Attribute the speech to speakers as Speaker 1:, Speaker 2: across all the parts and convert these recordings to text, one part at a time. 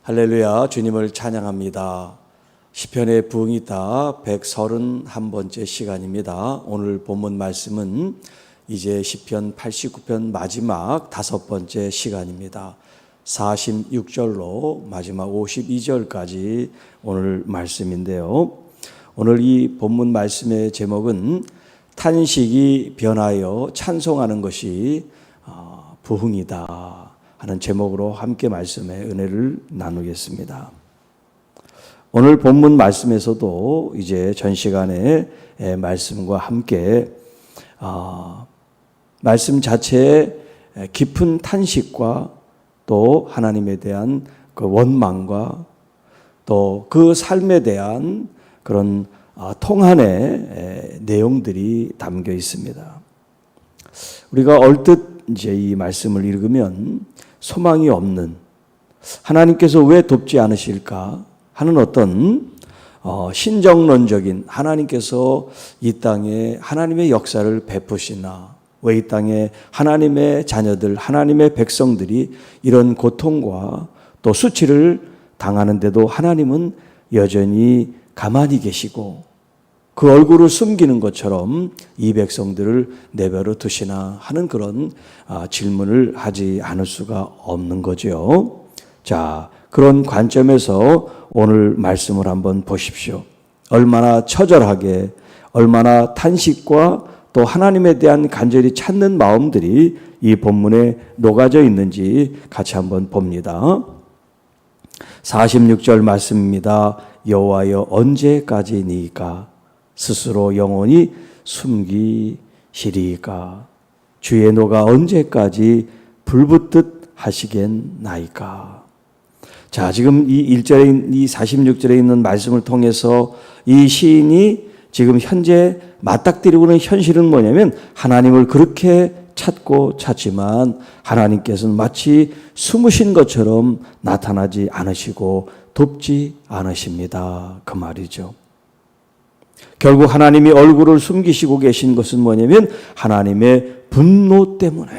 Speaker 1: 할렐루야, 주님을 찬양합니다. 시편의 부흥이 다 131번째 시간입니다. 오늘 본문 말씀은 이제 시편 89편 마지막 5번째 시간입니다. 46절로 마지막 52절까지 오늘 말씀인데요. 오늘 이 본문 말씀의 제목은 탄식이 변하여 찬송하는 것이 부흥이다 하는 제목으로 함께 말씀의 은혜를 나누겠습니다. 오늘 본문 말씀에서도 이제 전 시간의 말씀과 함께 말씀 자체의 깊은 탄식과 또 하나님에 대한 그 원망과 또 그 삶에 대한 그런 통한의 내용들이 담겨 있습니다. 우리가 얼뜻 이제 이 말씀을 읽으면 소망이 없는, 하나님께서 왜 돕지 않으실까 하는 어떤 신정론적인, 하나님께서 이 땅에 하나님의 역사를 베푸시나, 왜 이 땅에 하나님의 자녀들, 하나님의 백성들이 이런 고통과 또 수치를 당하는데도 하나님은 여전히 가만히 계시고 그 얼굴을 숨기는 것처럼 이 백성들을 내버려 두시나 하는 그런 질문을 하지 않을 수가 없는 거죠. 자, 그런 관점에서 오늘 말씀을 한번 보십시오. 얼마나 처절하게, 얼마나 탄식과 또 하나님에 대한 간절히 찾는 마음들이 이 본문에 녹아져 있는지 같이 한번 봅니다. 46절 말씀입니다. 여호와여 언제까지니까 스스로 영원히 숨기시리까? 주의 노가 언제까지 불붙듯 하시겠나이까? 자, 지금 이 1절에, 이 46절에 있는 말씀을 통해서 이 시인이 지금 현재 맞닥뜨리고 있는 현실은 뭐냐면 하나님을 그렇게 찾고 찾지만 하나님께서는 마치 숨으신 것처럼 나타나지 않으시고 돕지 않으십니다. 그 말이죠. 결국 하나님이 얼굴을 숨기시고 계신 것은 뭐냐면 하나님의 분노 때문에,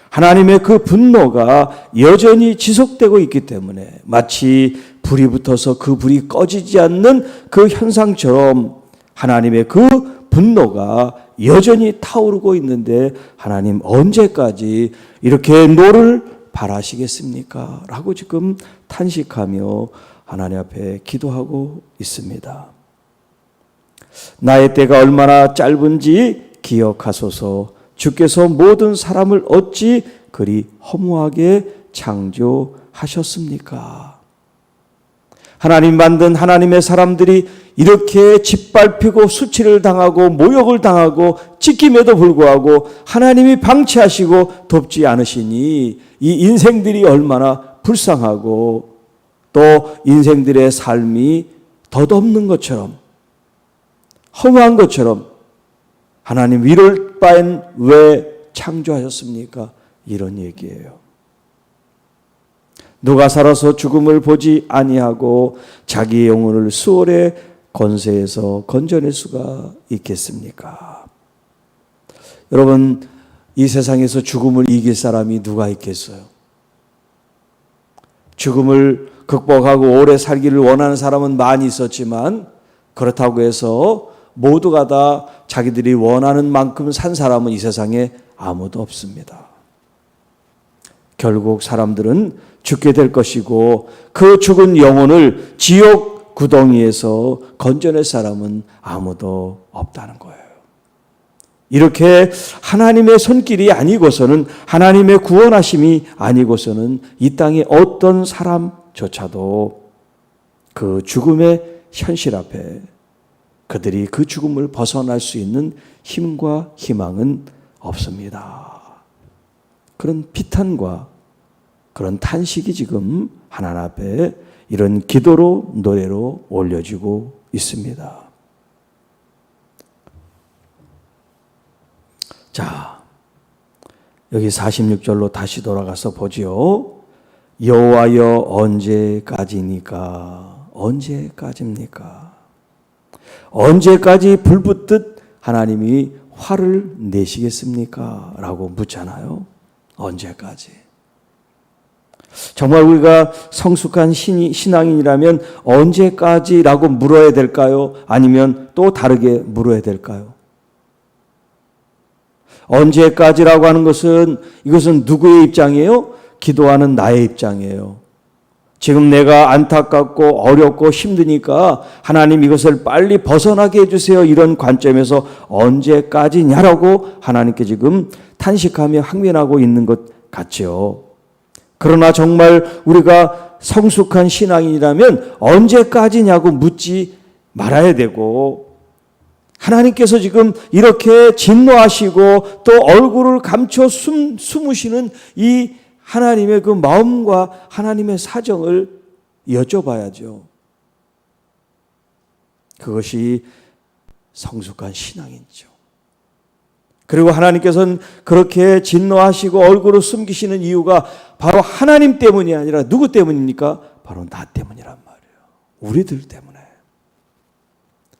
Speaker 1: 하나님의 그 분노가 여전히 지속되고 있기 때문에 마치 불이 붙어서 그 불이 꺼지지 않는 그 현상처럼 하나님의 그 분노가 여전히 타오르고 있는데 하나님 언제까지 이렇게 노를 바라시겠습니까? 라고 지금 탄식하며 하나님 앞에 기도하고 있습니다. 나의 때가 얼마나 짧은지 기억하소서. 주께서 모든 사람을 어찌 그리 허무하게 창조하셨습니까? 하나님 만든 하나님의 사람들이 이렇게 짓밟히고 수치를 당하고 모욕을 당하고 찢김에도 불구하고 하나님이 방치하시고 돕지 않으시니 이 인생들이 얼마나 불쌍하고 또 인생들의 삶이 덧없는 것처럼, 허무한 것처럼 하나님 이럴 바엔 왜 창조하셨습니까? 이런 얘기예요. 누가 살아서 죽음을 보지 아니하고 자기의 영혼을 수월의 권세에서 건져낼 수가 있겠습니까? 여러분, 이 세상에서 죽음을 이길 사람이 누가 있겠어요? 죽음을 극복하고 오래 살기를 원하는 사람은 많이 있었지만 그렇다고 해서 모두가 다 자기들이 원하는 만큼 산 사람은 이 세상에 아무도 없습니다. 결국 사람들은 죽게 될 것이고 그 죽은 영혼을 지옥 구덩이에서 건져낼 사람은 아무도 없다는 거예요. 이렇게 하나님의 손길이 아니고서는, 하나님의 구원하심이 아니고서는 이 땅에 어떤 사람조차도 그 죽음의 현실 앞에 그들이 그 죽음을 벗어날 수 있는 힘과 희망은 없습니다. 그런 비탄과 그런 탄식이 지금 하나님 앞에 이런 기도로, 노래로 올려지고 있습니다. 자, 여기 46절로 다시 돌아가서 보지요. 여호와여 언제까지니까? 언제까지입니까? 언제까지 불붙듯 하나님이 화를 내시겠습니까? 라고 묻잖아요. 언제까지? 정말 우리가 성숙한 신앙인이라면 언제까지라고 물어야 될까요? 아니면 또 다르게 물어야 될까요? 언제까지라고 하는 것은 이것은 누구의 입장이에요? 기도하는 나의 입장이에요. 지금 내가 안타깝고 어렵고 힘드니까 하나님 이것을 빨리 벗어나게 해주세요. 이런 관점에서 언제까지냐라고 하나님께 지금 탄식하며 항변하고 있는 것 같죠. 그러나 정말 우리가 성숙한 신앙인이라면 언제까지냐고 묻지 말아야 되고, 하나님께서 지금 이렇게 진노하시고 또 얼굴을 감춰 숨으시는 이 하나님의 그 마음과 하나님의 사정을 여쭤봐야죠. 그것이 성숙한 신앙이죠. 그리고 하나님께서는 그렇게 진노하시고 얼굴을 숨기시는 이유가 바로 하나님 때문이 아니라 누구 때문입니까? 바로 나 때문이란 말이에요. 우리들 때문에.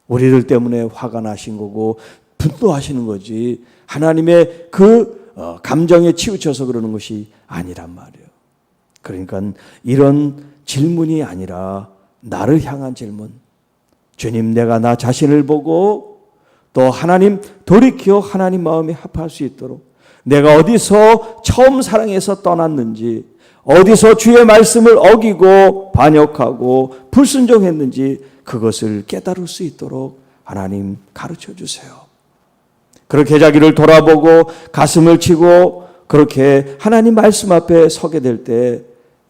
Speaker 1: 우리들 때문에 화가 나신 거고 분노하시는 거지, 하나님의 그 감정에 치우쳐서 그러는 것이 아니란 말이에요. 그러니까 이런 질문이 아니라 나를 향한 질문. 주님, 내가 나 자신을 보고 또 하나님 돌이켜 하나님 마음에 합할 수 있도록, 내가 어디서 처음 사랑해서 떠났는지, 어디서 주의 말씀을 어기고 반역하고 불순종했는지 그것을 깨달을 수 있도록 하나님 가르쳐 주세요. 그렇게 자기를 돌아보고 가슴을 치고 그렇게 하나님 말씀 앞에 서게 될 때,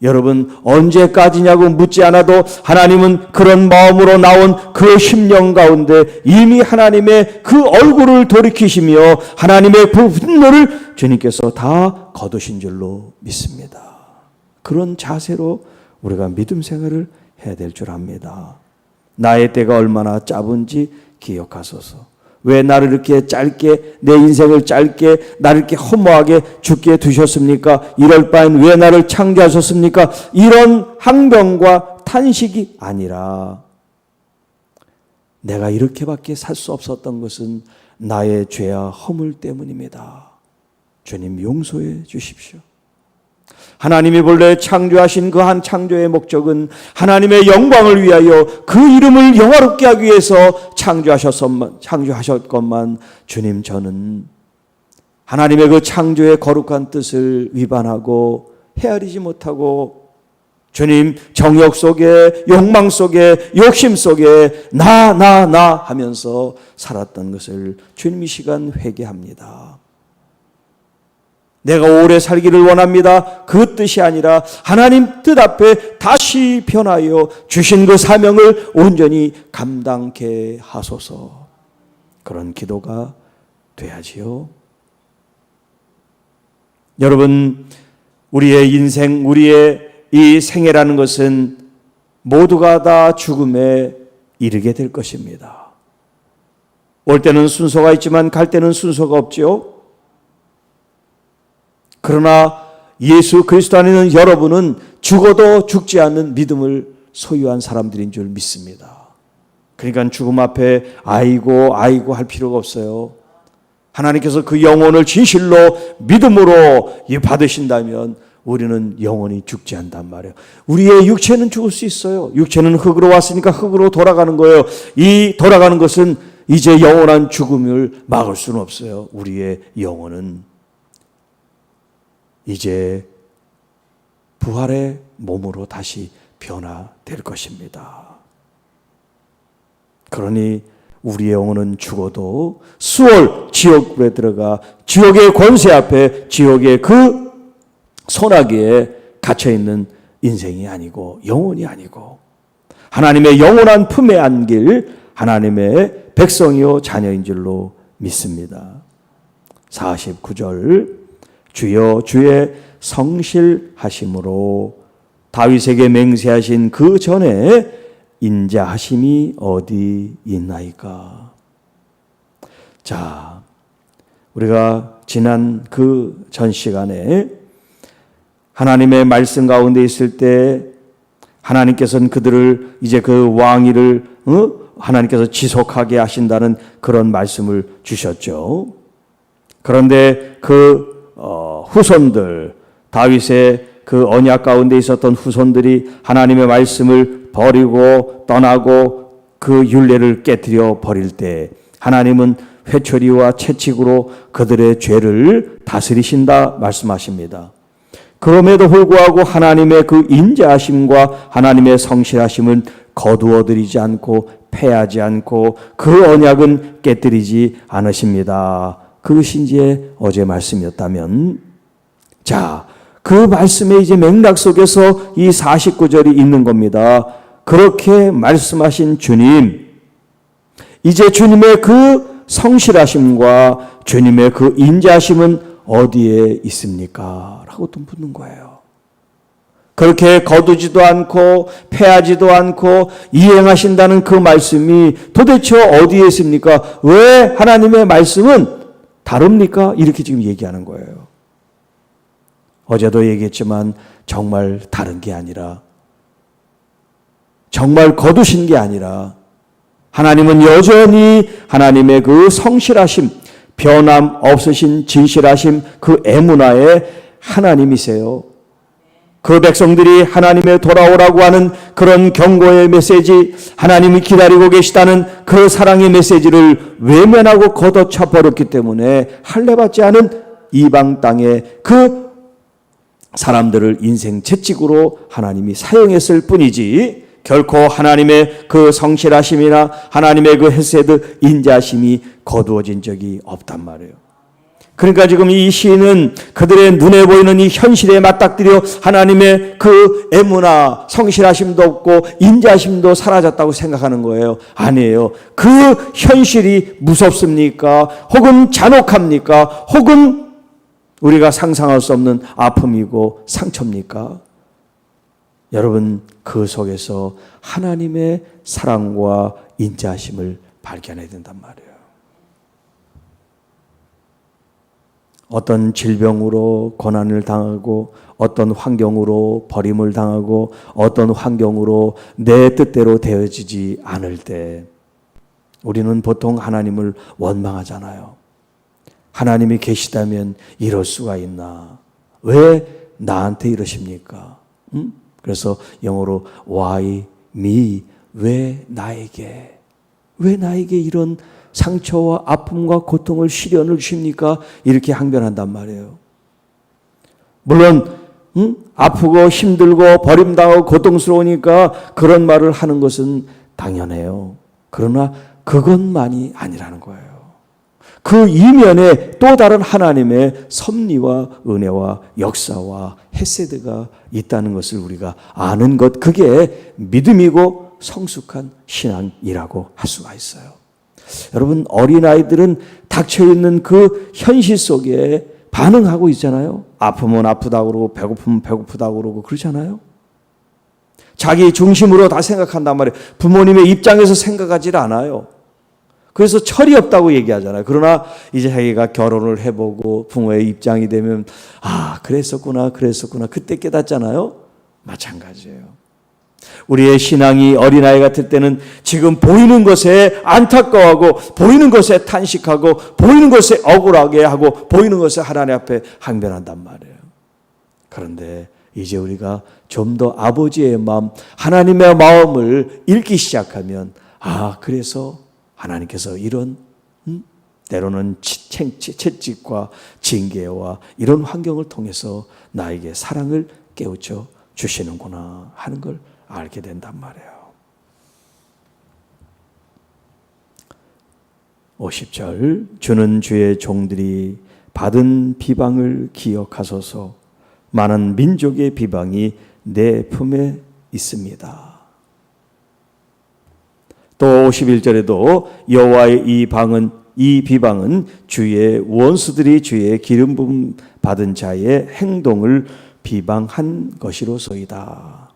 Speaker 1: 여러분 언제까지냐고 묻지 않아도 하나님은 그런 마음으로 나온 그 심령 가운데 이미 하나님의 그 얼굴을 돌이키시며 하나님의 분노를 주님께서 다 거두신 줄로 믿습니다. 그런 자세로 우리가 믿음 생활을 해야 될 줄 압니다. 나의 때가 얼마나 짧은지 기억하소서. 왜 나를 이렇게 짧게, 내 인생을 짧게, 나를 이렇게 허무하게 죽게 두셨습니까? 이럴 바엔 왜 나를 창조하셨습니까? 이런 항변과 탄식이 아니라, 내가 이렇게밖에 살 수 없었던 것은 나의 죄와 허물 때문입니다. 주님 용서해 주십시오. 하나님이 본래 창조하신 그 한 창조의 목적은 하나님의 영광을 위하여 그 이름을 영화롭게 하기 위해서 창조하셨건만, 주님, 저는 하나님의 그 창조의 거룩한 뜻을 위반하고 헤아리지 못하고, 주님, 정욕 속에, 욕망 속에, 욕심 속에 나 하면서 살았던 것을 주님 이 시간 회개합니다. 내가 오래 살기를 원합니다. 그 뜻이 아니라 하나님 뜻 앞에 다시 변하여 주신 그 사명을 온전히 감당케 하소서. 그런 기도가 돼야지요. 여러분, 우리의 인생, 우리의 이 생애라는 것은 모두가 다 죽음에 이르게 될 것입니다. 올 때는 순서가 있지만 갈 때는 순서가 없죠. 그러나 예수 그리스도 안에 있는 여러분은 죽어도 죽지 않는 믿음을 소유한 사람들인 줄 믿습니다. 그러니까 죽음 앞에 아이고 할 필요가 없어요. 하나님께서 그 영혼을 진실로 믿음으로 받으신다면 우리는 영원히 죽지 않단 말이에요. 우리의 육체는 죽을 수 있어요. 육체는 흙으로 왔으니까 흙으로 돌아가는 거예요. 이 돌아가는 것은 이제 영원한 죽음을 막을 수는 없어요. 우리의 영혼은 이제 부활의 몸으로 다시 변화될 것입니다. 그러니 우리의 영혼은 죽어도 수월 지옥불에 들어가 지옥의 권세 앞에, 지옥의 그 소나기에 갇혀있는 인생이 아니고, 영혼이 아니고, 하나님의 영원한 품에 안길 하나님의 백성이요 자녀인 줄로 믿습니다. 49절, 주여 주의 성실하심으로 다윗에게 맹세하신 그 전에 인자하심이 어디 있나이까. 자, 우리가 지난 그 전 시간에 하나님의 말씀 가운데 있을 때 하나님께서는 그들을 이제 그 왕위를 하나님께서 지속하게 하신다는 그런 말씀을 주셨죠. 그런데 그 후손들, 다윗의 그 언약 가운데 있었던 후손들이 하나님의 말씀을 버리고 떠나고 그 율례를 깨뜨려 버릴 때 하나님은 회초리와 채찍으로 그들의 죄를 다스리신다 말씀하십니다. 그럼에도 불구하고 하나님의 그 인자하심과 하나님의 성실하심은 거두어들이지 않고 패하지 않고 그 언약은 깨뜨리지 않으십니다. 그것이 이제 어제 말씀이었다면, 자, 그 말씀의 이제 맥락 속에서 이 49절이 있는 겁니다. 그렇게 말씀하신 주님, 이제 주님의 그 성실하심과 주님의 그 인자하심은 어디에 있습니까? 라고 또 묻는 거예요. 그렇게 거두지도 않고 패하지도 않고 이행하신다는 그 말씀이 도대체 어디에 있습니까? 왜 하나님의 말씀은 다릅니까? 이렇게 지금 얘기하는 거예요. 어제도 얘기했지만 정말 다른 게 아니라, 정말 거두신 게 아니라 하나님은 여전히 하나님의 그 성실하심, 변함 없으신 진실하심, 그 에무나의 하나님이세요. 그 백성들이 하나님의 돌아오라고 하는 그런 경고의 메시지, 하나님이 기다리고 계시다는 그 사랑의 메시지를 외면하고 걷어차 버렸기 때문에 할례받지 않은 이방 땅에 그 사람들을 인생 채찍으로 하나님이 사용했을 뿐이지 결코 하나님의 그 성실하심이나 하나님의 그 헤세드 인자심이 거두어진 적이 없단 말이에요. 그러니까 지금 이 시인은 그들의 눈에 보이는 이 현실에 맞닥뜨려 하나님의 그 애무나 성실하심도 없고 인자심도 사라졌다고 생각하는 거예요. 아니에요. 그 현실이 무섭습니까? 혹은 잔혹합니까? 혹은 우리가 상상할 수 없는 아픔이고 상처입니까? 여러분, 그 속에서 하나님의 사랑과 인자하심을 발견해야 된단 말이에요. 어떤 질병으로 고난을 당하고 어떤 환경으로 버림을 당하고 어떤 환경으로 내 뜻대로 되어지지 않을 때 우리는 보통 하나님을 원망하잖아요. 하나님이 계시다면 이럴 수가 있나? 왜 나한테 이러십니까? 그래서 영어로 why me? 왜 나에게? 왜 나에게 이런 상처와 아픔과 고통을 시련을 주십니까? 이렇게 항변한단 말이에요. 물론 아프고 힘들고 버림당하고 고통스러우니까 그런 말을 하는 것은 당연해요. 그러나 그것만이 아니라는 거예요. 그 이면에 또 다른 하나님의 섭리와 은혜와 역사와 헤세드가 있다는 것을 우리가 아는 것, 그게 믿음이고 성숙한 신앙이라고 할 수가 있어요. 여러분, 어린아이들은 닥쳐있는 그 현실 속에 반응하고 있잖아요. 아프면 아프다고 그러고 배고프면 배고프다고 그러고 그러잖아요. 자기 중심으로 다 생각한단 말이에요. 부모님의 입장에서 생각하지 않아요. 그래서 철이 없다고 얘기하잖아요. 그러나 이제 자기가 결혼을 해보고 부모의 입장이 되면 그랬었구나 그때 깨닫잖아요. 마찬가지예요. 우리의 신앙이 어린아이 같을 때는 지금 보이는 것에 안타까워하고 보이는 것에 탄식하고 보이는 것에 억울하게 하고 보이는 것에 하나님 앞에 항변한단 말이에요. 그런데 이제 우리가 좀 더 아버지의 마음, 하나님의 마음을 읽기 시작하면 그래서 하나님께서 이런 때로는 채찍과 징계와 이런 환경을 통해서 나에게 사랑을 깨우쳐 주시는구나 하는 걸 알게 된단 말이에요. 50절, 주는 주의 종들이 받은 비방을 기억하소서. 많은 민족의 비방이 내 품에 있습니다. 또 51절에도 여호와의 이 비방은 주의 원수들이 주의 기름 부음 받은 자의 행동을 비방한 것이로소이다.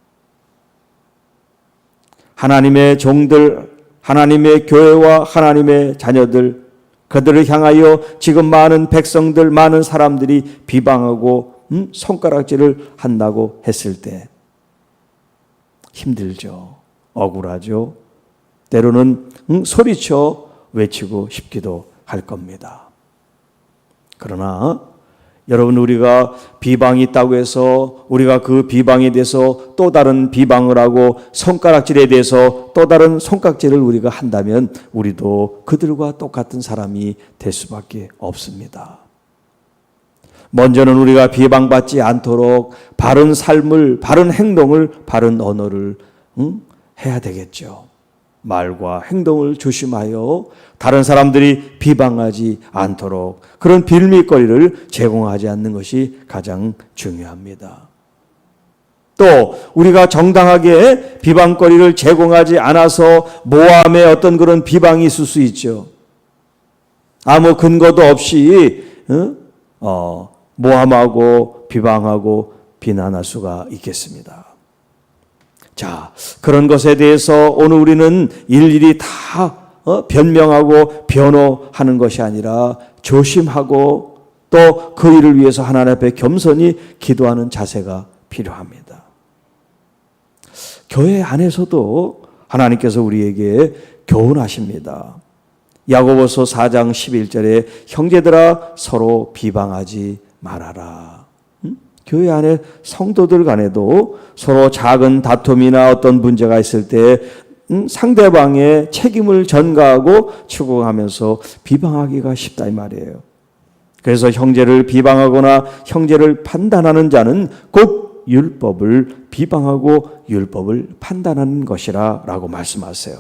Speaker 1: 하나님의 종들, 하나님의 교회와 하나님의 자녀들, 그들을 향하여 지금 많은 백성들, 많은 사람들이 비방하고 손가락질을 한다고 했을 때 힘들죠. 억울하죠. 때로는 소리쳐 외치고 싶기도 할 겁니다. 그러나 여러분, 우리가 비방이 있다고 해서 우리가 그 비방에 대해서 또 다른 비방을 하고 손가락질에 대해서 또 다른 손가락질을 우리가 한다면 우리도 그들과 똑같은 사람이 될 수밖에 없습니다. 먼저는 우리가 비방받지 않도록 바른 삶을, 바른 행동을, 바른 언어를 해야 되겠죠. 말과 행동을 조심하여 다른 사람들이 비방하지 않도록 그런 빌미거리를 제공하지 않는 것이 가장 중요합니다. 또 우리가 정당하게 비방거리를 제공하지 않아서 모함의 어떤 그런 비방이 있을 수 있죠. 아무 근거도 없이 모함하고 비방하고 비난할 수가 있겠습니다. 자, 그런 것에 대해서 오늘 우리는 일일이 다 변명하고 변호하는 것이 아니라 조심하고 또 그 일을 위해서 하나님 앞에 겸손히 기도하는 자세가 필요합니다. 교회 안에서도 하나님께서 우리에게 교훈하십니다. 야고보서 4장 11절에 형제들아 서로 비방하지 말아라. 교회 안에 성도들 간에도 서로 작은 다툼이나 어떤 문제가 있을 때 상대방의 책임을 전가하고 추궁하면서 비방하기가 쉽다 이 말이에요. 그래서 형제를 비방하거나 형제를 판단하는 자는 곧 율법을 비방하고 율법을 판단하는 것이라 라고 말씀하세요.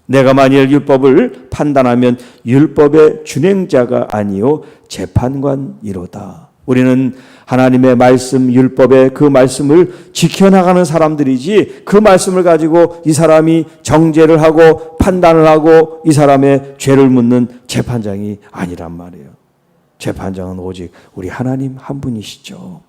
Speaker 1: 내가 만일 율법을 판단하면 율법의 준행자가 아니요 재판관이로다. 우리는 하나님의 말씀, 율법의 그 말씀을 지켜나가는 사람들이지 그 말씀을 가지고 이 사람이 정죄를 하고 판단을 하고 이 사람의 죄를 묻는 재판장이 아니란 말이에요. 재판장은 오직 우리 하나님 한 분이시죠.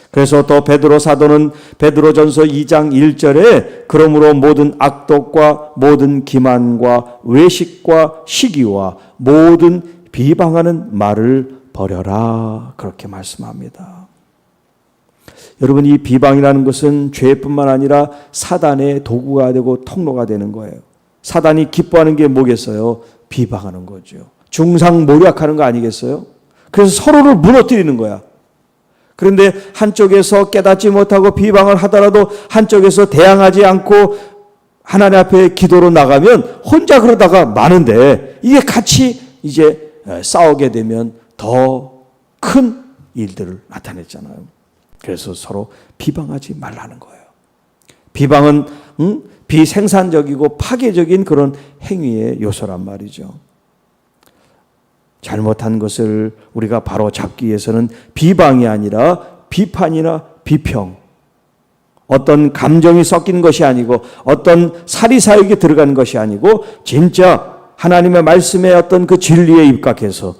Speaker 1: 그래서 또 베드로 사도는 베드로전서 2장 1절에 그러므로 모든 악독과 모든 기만과 외식과 시기와 모든 비방하는 말을 버려라 그렇게 말씀합니다. 여러분, 이 비방이라는 것은 죄뿐만 아니라 사단의 도구가 되고 통로가 되는 거예요. 사단이 기뻐하는 게 뭐겠어요? 비방하는 거죠. 중상모략하는 거 아니겠어요? 그래서 서로를 무너뜨리는 거야. 그런데 한쪽에서 깨닫지 못하고 비방을 하더라도 한쪽에서 대항하지 않고 하나님 앞에 기도로 나가면 혼자 그러다가 마는데 이게 같이 이제 싸우게 되면 더 큰 일들을 나타냈잖아요. 그래서 서로 비방하지 말라는 거예요. 비방은 비생산적이고 파괴적인 그런 행위의 요소란 말이죠. 잘못한 것을 우리가 바로 잡기 위해서는 비방이 아니라 비판이나 비평, 어떤 감정이 섞인 것이 아니고 어떤 사리사욕이 들어간 것이 아니고 진짜 하나님의 말씀에 어떤 그 진리에 입각해서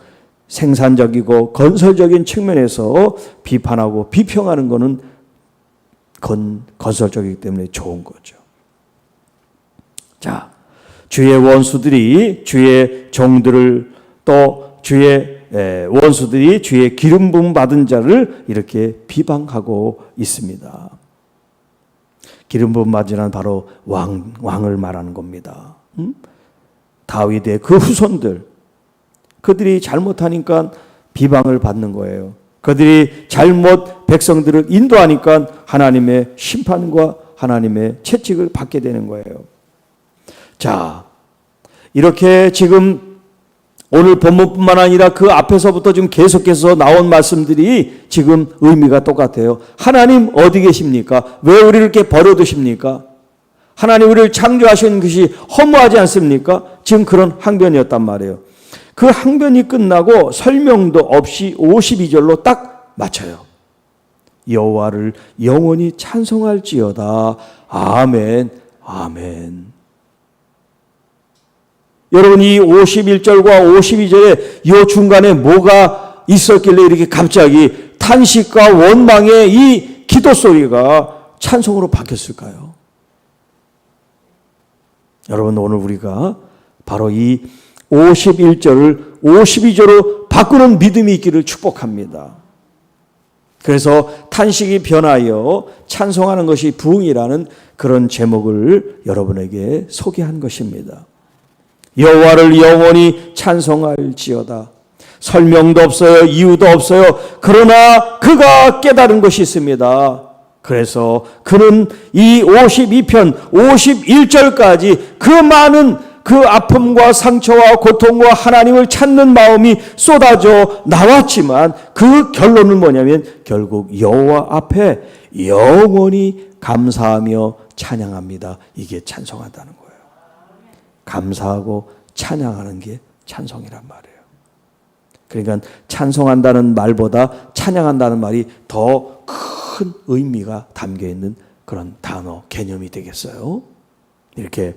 Speaker 1: 생산적이고 건설적인 측면에서 비판하고 비평하는 것은 건설적이기 때문에 좋은 거죠. 자, 주의 원수들이 주의 종들을 또 주의 원수들이 주의 기름 부음 받은 자를 이렇게 비방하고 있습니다. 기름 부음 받은 자는 바로 왕을 말하는 겁니다. 다윗의 그 후손들, 그들이 잘못하니까 비방을 받는 거예요. 그들이 잘못 백성들을 인도하니까 하나님의 심판과 하나님의 채찍을 받게 되는 거예요. 자, 이렇게 지금 오늘 본문뿐만 아니라 그 앞에서부터 지금 계속해서 나온 말씀들이 지금 의미가 똑같아요. 하나님 어디 계십니까? 왜 우리를 이렇게 버려두십니까? 하나님 우리를 창조하신 것이 허무하지 않습니까? 지금 그런 항변이었단 말이에요. 그 항변이 끝나고 설명도 없이 52절로 딱 맞춰요. 여호와를 영원히 찬송할지어다. 아멘, 아멘. 여러분, 이 51절과 52절에 이 중간에 뭐가 있었길래 이렇게 갑자기 탄식과 원망의 이 기도 소리가 찬송으로 바뀌었을까요? 여러분, 오늘 우리가 바로 이 51절을 52절로 바꾸는 믿음이 있기를 축복합니다. 그래서 탄식이 변하여 찬송하는 것이 부흥이라는 그런 제목을 여러분에게 소개한 것입니다. 여호와를 영원히 찬송할지어다. 설명도 없어요. 이유도 없어요. 그러나 그가 깨달은 것이 있습니다. 그래서 그는 이 52편 51절까지 그 많은 그 아픔과 상처와 고통과 하나님을 찾는 마음이 쏟아져 나왔지만 그 결론은 뭐냐면 결국 여호와 앞에 영원히 감사하며 찬양합니다. 이게 찬송한다는 거예요. 감사하고 찬양하는 게 찬송이란 말이에요. 그러니까 찬송한다는 말보다 찬양한다는 말이 더 큰 의미가 담겨 있는 그런 단어, 개념이 되겠어요. 이렇게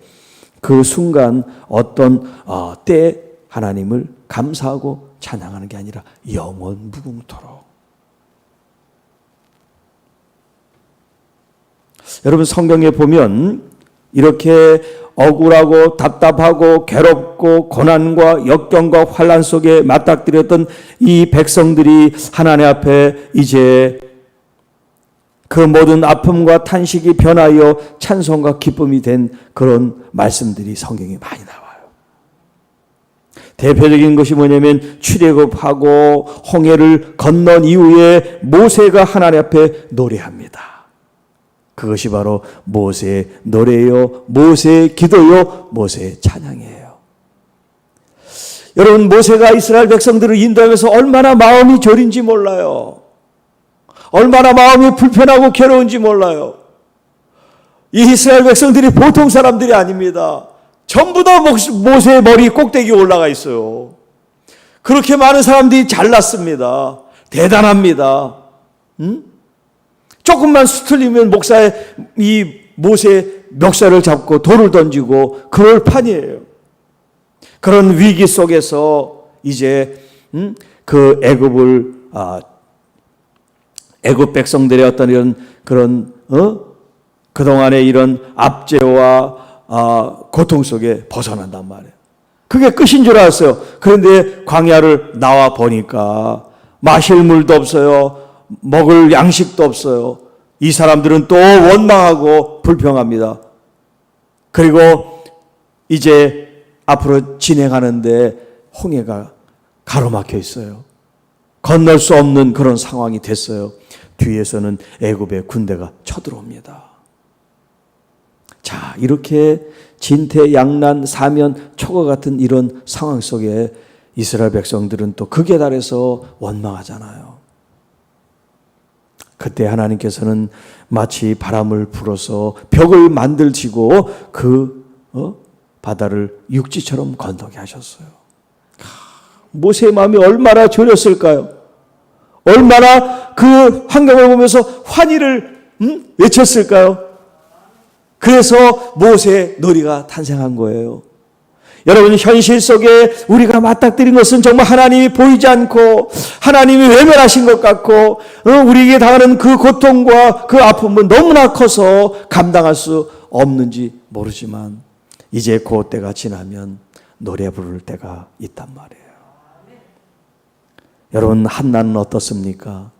Speaker 1: 그 순간 어떤 때 하나님을 감사하고 찬양하는 게 아니라 영원 무궁토록. 여러분 성경에 보면 이렇게 억울하고 답답하고 괴롭고 고난과 역경과 환난 속에 맞닥뜨렸던 이 백성들이 하나님 앞에 이제 그 모든 아픔과 탄식이 변하여 찬송과 기쁨이 된 그런 말씀들이 성경에 많이 나와요. 대표적인 것이 뭐냐면 출애굽하고 홍해를 건넌 이후에 모세가 하나님 앞에 노래합니다. 그것이 바로 모세의 노래요, 모세의 기도요, 모세의 찬양이에요. 여러분 모세가 이스라엘 백성들을 인도하면서 얼마나 마음이 저린지 몰라요. 얼마나 마음이 불편하고 괴로운지 몰라요. 이 이스라엘 백성들이 보통 사람들이 아닙니다. 전부 다 모세의 머리 꼭대기에 올라가 있어요. 그렇게 많은 사람들이 잘났습니다. 대단합니다. 조금만 수틀리면 목사의 이 모세의 멱살을 잡고 돌을 던지고 그럴 판이에요. 그런 위기 속에서 이제 그 애굽 백성들의 어떤 이런 그런 그동안의 이런 압제와 고통 속에 벗어난단 말이에요. 그게 끝인 줄 알았어요. 그런데 광야를 나와 보니까 마실 물도 없어요. 먹을 양식도 없어요. 이 사람들은 또 원망하고 불평합니다. 그리고 이제 앞으로 진행하는데 홍해가 가로막혀 있어요. 건널 수 없는 그런 상황이 됐어요. 뒤에서는 애굽의 군대가 쳐들어옵니다. 자, 이렇게 진퇴양난 사면 초과 같은 이런 상황 속에 이스라엘 백성들은 또 극에 달해서 원망하잖아요. 그때 하나님께서는 마치 바람을 불어서 벽을 만들지고 그 바다를 육지처럼 건너게 하셨어요. 모세의 마음이 얼마나 졸였을까요? 얼마나 그 환경을 보면서 환희를 외쳤을까요? 그래서 모세의 놀이가 탄생한 거예요. 여러분 현실 속에 우리가 맞닥뜨린 것은 정말 하나님이 보이지 않고 하나님이 외면하신 것 같고 우리에게 당하는 그 고통과 그 아픔은 너무나 커서 감당할 수 없는지 모르지만 이제 그 때가 지나면 노래 부를 때가 있단 말이에요. 여러분 한나는 어떻습니까?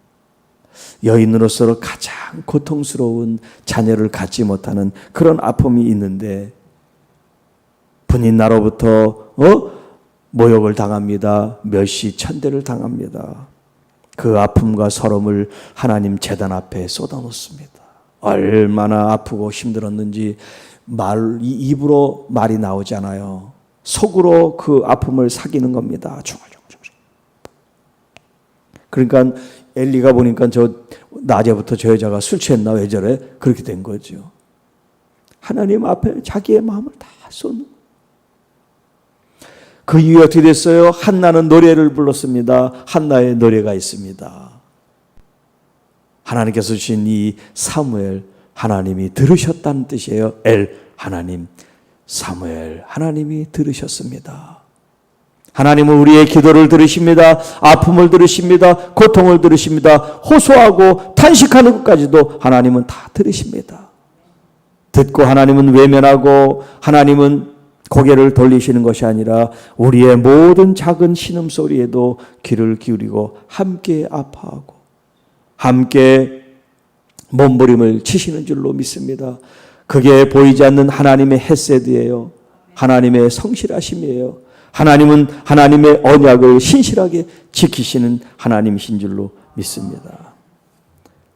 Speaker 1: 여인으로서 가장 고통스러운 자녀를 갖지 못하는 그런 아픔이 있는데 분인 나로부터 모욕을 당합니다. 멸시 천대를 당합니다. 그 아픔과 서름을 하나님 제단 앞에 쏟아놓습니다. 얼마나 아프고 힘들었는지 입으로 말이 나오잖아요. 속으로 그 아픔을 사귀는 겁니다. 그러니까 엘리가 보니까 낮에부터 저 여자가 술 취했나 왜 저래? 그렇게 된 거죠. 하나님 앞에 자기의 마음을 다 쏟는. 그 이후에 어떻게 됐어요? 한나는 노래를 불렀습니다. 한나의 노래가 있습니다. 하나님께서 주신 이 사무엘, 하나님이 들으셨다는 뜻이에요. 하나님, 사무엘, 하나님이 들으셨습니다. 하나님은 우리의 기도를 들으십니다. 아픔을 들으십니다. 고통을 들으십니다. 호소하고 탄식하는 것까지도 하나님은 다 들으십니다. 듣고 하나님은 외면하고 하나님은 고개를 돌리시는 것이 아니라 우리의 모든 작은 신음소리에도 귀를 기울이고 함께 아파하고 함께 몸부림을 치시는 줄로 믿습니다. 그게 보이지 않는 하나님의 헤세드예요. 하나님의 성실하심이에요. 하나님은 하나님의 언약을 신실하게 지키시는 하나님이신 줄로 믿습니다.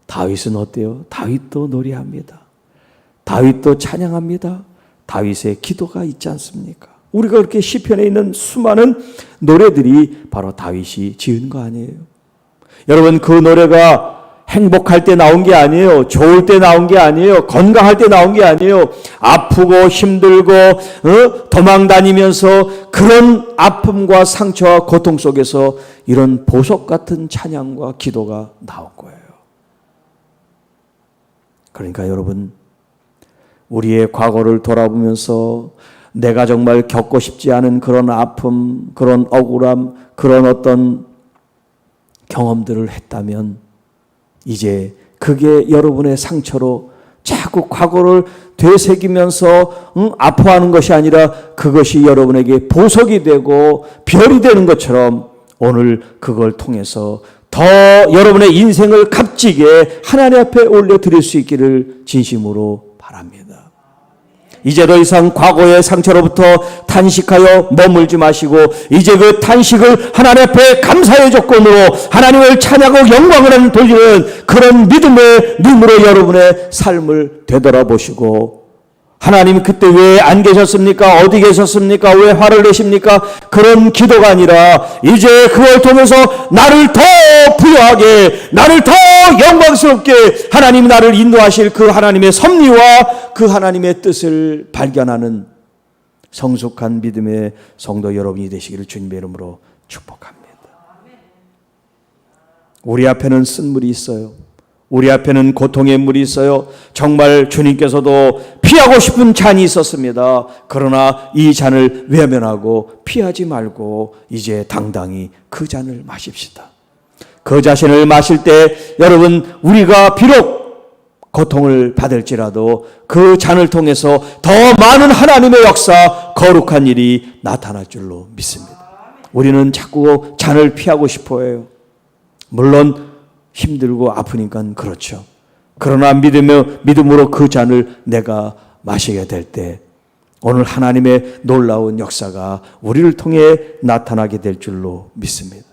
Speaker 1: 다윗은 어때요? 다윗도 노래합니다. 다윗도 찬양합니다. 다윗의 기도가 있지 않습니까? 우리가 그렇게 시편에 있는 수많은 노래들이 바로 다윗이 지은 거 아니에요? 여러분, 그 노래가 행복할 때 나온 게 아니에요. 좋을 때 나온 게 아니에요. 건강할 때 나온 게 아니에요. 아프고 힘들고 도망 다니면서 그런 아픔과 상처와 고통 속에서 이런 보석 같은 찬양과 기도가 나온 거예요. 그러니까 여러분, 우리의 과거를 돌아보면서 내가 정말 겪고 싶지 않은 그런 아픔, 그런 억울함, 그런 어떤 경험들을 했다면 이제 그게 여러분의 상처로 자꾸 과거를 되새기면서 아파하는 것이 아니라 그것이 여러분에게 보석이 되고 별이 되는 것처럼 오늘 그걸 통해서 더 여러분의 인생을 값지게 하나님 앞에 올려드릴 수 있기를 진심으로 바랍니다. 이제 더 이상 과거의 상처로부터 탄식하여 머물지 마시고 이제 그 탄식을 하나님 앞에 감사의 조건으로 하나님을 찬양하고 영광을 돌리는 그런 믿음의 눈으로 여러분의 삶을 되돌아보시고 하나님 그때 왜 안 계셨습니까? 어디 계셨습니까? 왜 화를 내십니까? 그런 기도가 아니라 이제 그걸 통해서 나를 더 부여하게, 나를 더 영광스럽게 하나님이 나를 인도하실 그 하나님의 섭리와 그 하나님의 뜻을 발견하는 성숙한 믿음의 성도 여러분이 되시기를 주님의 이름으로 축복합니다. 우리 앞에는 쓴물이 있어요. 우리 앞에는 고통의 물이 있어요. 정말 주님께서도 피하고 싶은 잔이 있었습니다. 그러나 이 잔을 외면하고 피하지 말고 이제 당당히 그 잔을 마십시다. 그 자신을 마실 때 여러분, 우리가 비록 고통을 받을지라도 그 잔을 통해서 더 많은 하나님의 역사, 거룩한 일이 나타날 줄로 믿습니다. 우리는 자꾸 잔을 피하고 싶어 해요. 물론 힘들고 아프니까 그렇죠. 그러나 믿음으로 그 잔을 내가 마시게 될 때 오늘 하나님의 놀라운 역사가 우리를 통해 나타나게 될 줄로 믿습니다.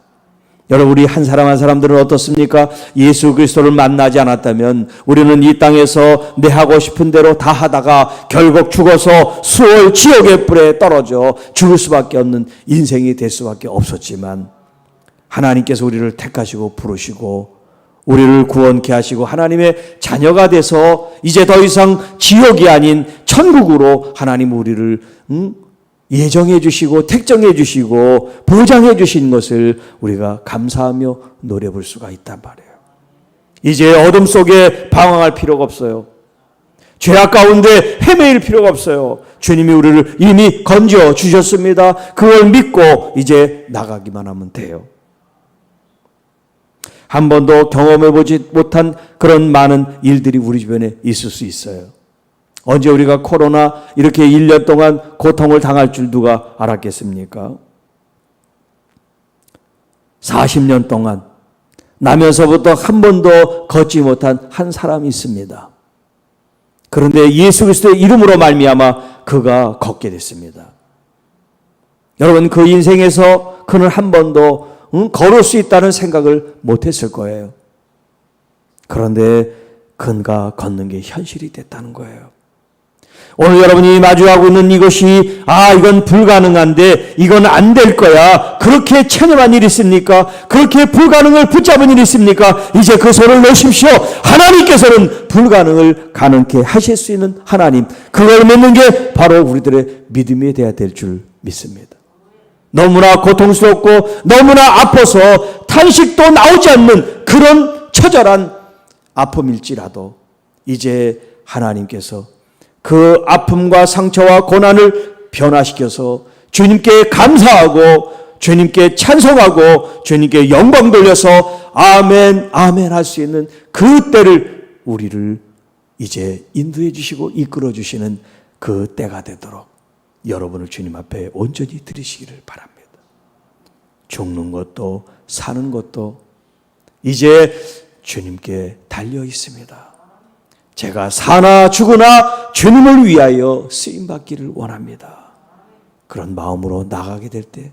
Speaker 1: 여러분, 우리 한 사람 한 사람들은 어떻습니까? 예수 그리스도를 만나지 않았다면 우리는 이 땅에서 내 하고 싶은 대로 다 하다가 결국 죽어서 수월 지옥의 불에 떨어져 죽을 수밖에 없는 인생이 될 수밖에 없었지만 하나님께서 우리를 택하시고 부르시고 우리를 구원케 하시고 하나님의 자녀가 돼서 이제 더 이상 지옥이 아닌 천국으로 하나님 우리를 예정해 주시고 택정해 주시고 보장해 주신 것을 우리가 감사하며 노래 부를 수가 있단 말이에요. 이제 어둠 속에 방황할 필요가 없어요. 죄악 가운데 헤매일 필요가 없어요. 주님이 우리를 이미 건져 주셨습니다. 그걸 믿고 이제 나가기만 하면 돼요. 한 번도 경험해보지 못한 그런 많은 일들이 우리 주변에 있을 수 있어요. 언제 우리가 코로나 이렇게 1년 동안 고통을 당할 줄 누가 알았겠습니까? 40년 동안 나면서부터 한 번도 걷지 못한 한 사람이 있습니다. 그런데 예수 그리스도의 이름으로 말미암아 그가 걷게 됐습니다. 여러분, 그 인생에서 그는 한 번도 걸을 수 있다는 생각을 못했을 거예요. 그런데 그가 걷는 게 현실이 됐다는 거예요. 오늘 여러분이 마주하고 있는 이것이 이건 불가능한데 이건 안 될 거야. 그렇게 체념한 일이 있습니까? 그렇게 불가능을 붙잡은 일이 있습니까? 이제 그 손을 놓으십시오. 하나님께서는 불가능을 가능케 하실 수 있는 하나님, 그걸 믿는 게 바로 우리들의 믿음이 되어야 될 줄 믿습니다. 너무나 고통스럽고 너무나 아파서 탄식도 나오지 않는 그런 처절한 아픔일지라도 이제 하나님께서 그 아픔과 상처와 고난을 변화시켜서 주님께 감사하고 주님께 찬송하고 주님께 영광 돌려서 아멘 아멘 할 수 있는 그 때를 우리를 이제 인도해 주시고 이끌어 주시는 그 때가 되도록 여러분을 주님 앞에 온전히 드리시기를 바랍니다. 죽는 것도 사는 것도 이제 주님께 달려 있습니다. 제가 사나 죽으나 주님을 위하여 쓰임받기를 원합니다. 그런 마음으로 나가게 될 때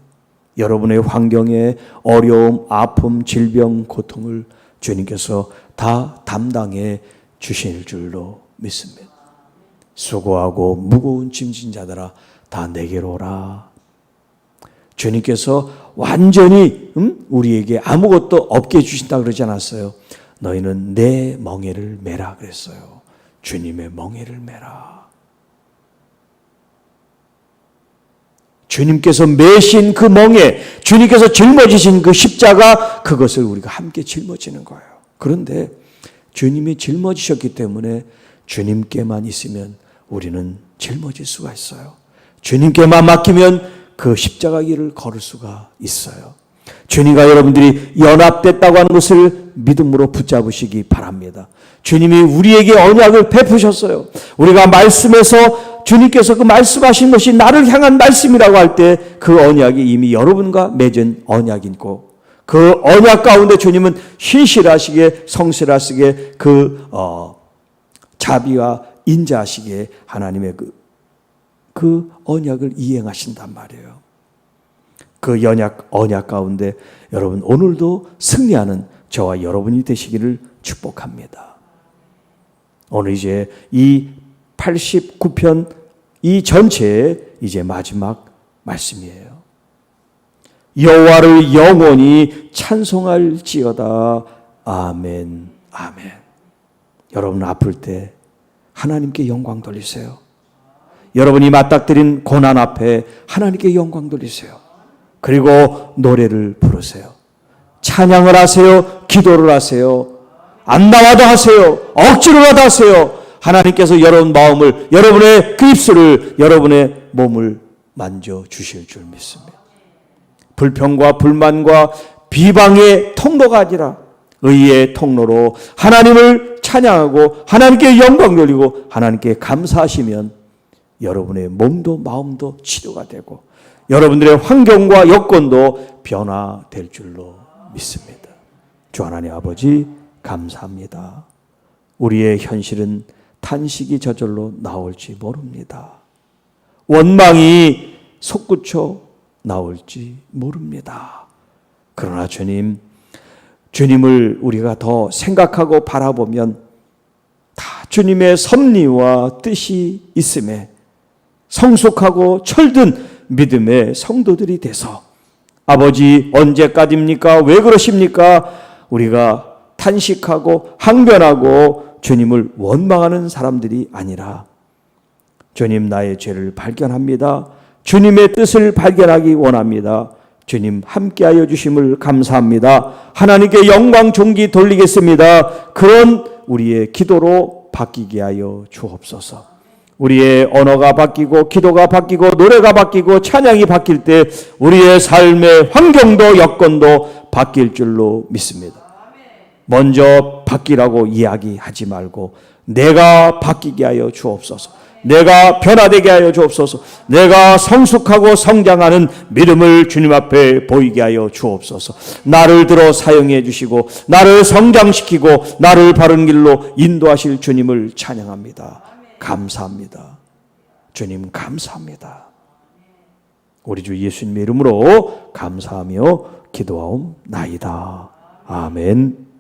Speaker 1: 여러분의 환경에 어려움, 아픔, 질병, 고통을 주님께서 다 담당해 주실 줄로 믿습니다. 수고하고 무거운 짐진 자들아 다 내게로 오라. 주님께서 완전히 우리에게 아무것도 없게 해주신다 그러지 않았어요. 너희는 내 멍에를 메라 그랬어요. 주님의 멍에를 메라. 주님께서 메신 그 멍에, 주님께서 짊어지신 그 십자가, 그것을 우리가 함께 짊어지는 거예요. 그런데 주님이 짊어지셨기 때문에 주님께만 있으면 우리는 짊어질 수가 있어요. 주님께만 맡기면 그 십자가 길을 걸을 수가 있어요. 주님과 여러분들이 연합됐다고 하는 것을 믿음으로 붙잡으시기 바랍니다. 주님이 우리에게 언약을 베푸셨어요. 우리가 말씀에서 주님께서 그 말씀하신 것이 나를 향한 말씀이라고 할 때 그 언약이 이미 여러분과 맺은 언약이고, 그 언약 가운데 주님은 신실하시게 성실하시게 그 자비와 인자하시게 하나님의 그 언약을 이행하신단 말이에요. 그 언약 가운데 여러분 오늘도 승리하는 저와 여러분이 되시기를 축복합니다. 오늘 이제 이 89편 이 전체의 이제 마지막 말씀이에요. 여호와를 영원히 찬송할지어다. 아멘, 아멘. 여러분 아플 때 하나님께 영광 돌리세요. 여러분이 맞닥뜨린 고난 앞에 하나님께 영광 돌리세요. 그리고 노래를 부르세요. 찬양을 하세요. 기도를 하세요. 안 나와도 하세요. 억지로라도 하세요. 하나님께서 여러분 마음을, 여러분의 그 입술을, 여러분의 몸을 만져주실 줄 믿습니다. 불평과 불만과 비방의 통로가 아니라 의의 통로로 하나님을 찬양하고 하나님께 영광 돌리고 하나님께 감사하시면 여러분의 몸도 마음도 치료가 되고 여러분들의 환경과 여건도 변화될 줄로 믿습니다. 주 하나님 아버지 감사합니다. 우리의 현실은 탄식이 저절로 나올지 모릅니다. 원망이 솟구쳐 나올지 모릅니다. 그러나 주님을 우리가 더 생각하고 바라보면 다 주님의 섭리와 뜻이 있음에 성숙하고 철든 믿음의 성도들이 돼서 아버지 언제까지입니까? 왜 그러십니까? 우리가 탄식하고 항변하고 주님을 원망하는 사람들이 아니라 주님 나의 죄를 발견합니다. 주님의 뜻을 발견하기 원합니다. 주님 함께하여 주심을 감사합니다. 하나님께 영광 존귀 돌리겠습니다. 그런 우리의 기도로 바뀌게 하여 주옵소서. 우리의 언어가 바뀌고 기도가 바뀌고 노래가 바뀌고 찬양이 바뀔 때 우리의 삶의 환경도 여건도 바뀔 줄로 믿습니다. 먼저 바뀌라고 이야기하지 말고 내가 바뀌게 하여 주옵소서. 내가 변화되게 하여 주옵소서. 내가 성숙하고 성장하는 믿음을 주님 앞에 보이게 하여 주옵소서. 나를 들어 사용해 주시고 나를 성장시키고 나를 바른 길로 인도하실 주님을 찬양합니다. 감사합니다. 주님 감사합니다. 우리 주 예수님의 이름으로 감사하며 기도하옵나이다. 아멘.